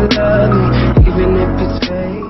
still love me, even if it's fake.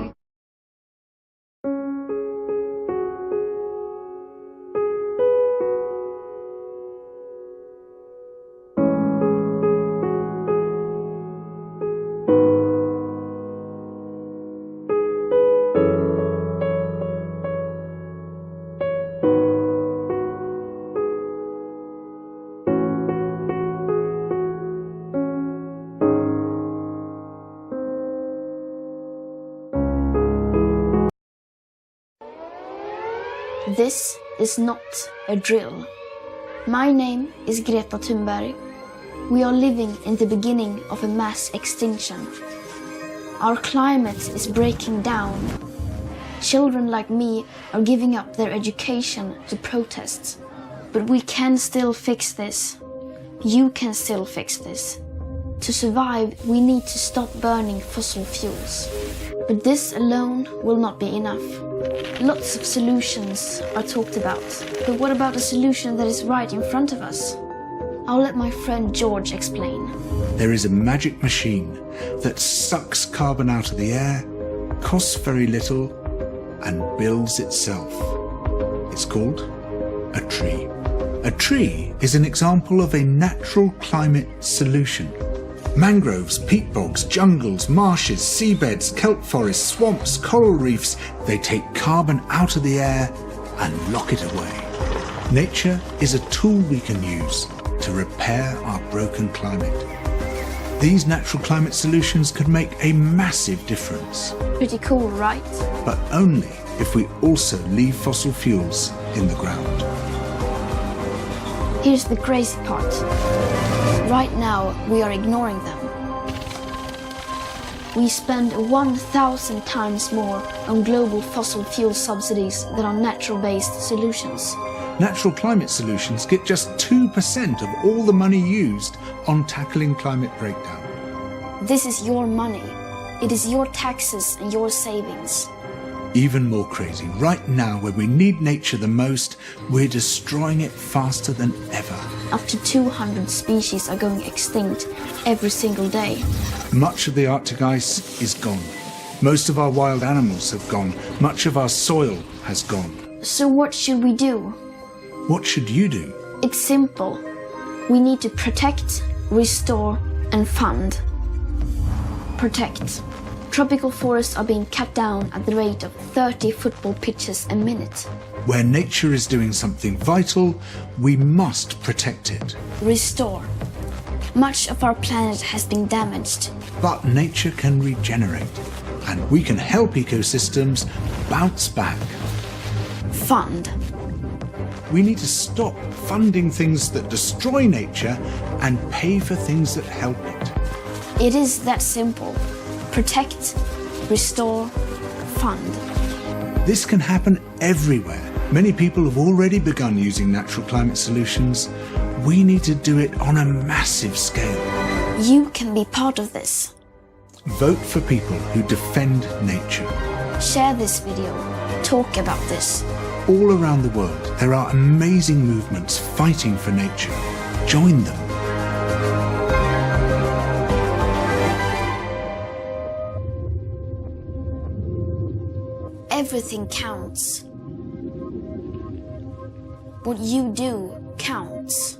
This is not a drill. My name is Greta Thunberg. We are living in the beginning of a mass extinction. Our climate is breaking down. Children like me are giving up their education to protest. But we can still fix this. You can still fix this. To survive, we need to stop burning fossil fuels. But this alone will not be enough. Lots of solutions are talked about, but what about a solution that is right in front of us? I'll let my friend George explain. There is a magic machine that sucks carbon out of the air, costs very little, and builds itself. It's called a tree. A tree is an example of a natural climate solution. Mangroves, peat bogs, jungles, marshes, seabeds, kelp forests, swamps, coral reefs, they take carbon out of the air and lock it away. Nature is a tool we can use to repair our broken climate. These natural climate solutions could make a massive difference. Pretty cool, right? But only if we also leave fossil fuels in the ground. Here's the crazy part. Right now, we are ignoring them. We spend 1,000 times more on global fossil fuel subsidies than on natural-based solutions. Natural climate solutions get just 2% of all the money used on tackling climate breakdown. This is your money. It is your taxes and your savings. Even more crazy, right now when we need nature the most, we're destroying it faster than ever. Up to 200 species are going extinct every single day. Much of the Arctic ice is gone. Most of our wild animals have gone. Much of our soil has gone. So what should we do? What should you do? It's simple. We need to protect, restore, and fund. Protect. Tropical forests are being cut down at the rate of 30 football pitches a minute. Where nature is doing something vital, we must protect it. Restore. Much of our planet has been damaged. But nature can regenerate, and we can help ecosystems bounce back. Fund. We need to stop funding things that destroy nature and pay for things that help it. It is that simple. Protect, restore, fund. This can happen everywhere. Many people have already begun using natural climate solutions. We need to do it on a massive scale. You can be part of this. Vote for people who defend nature. Share this video. Talk about this. All around the world, there are amazing movements fighting for nature. Join them. Everything counts. What you do counts.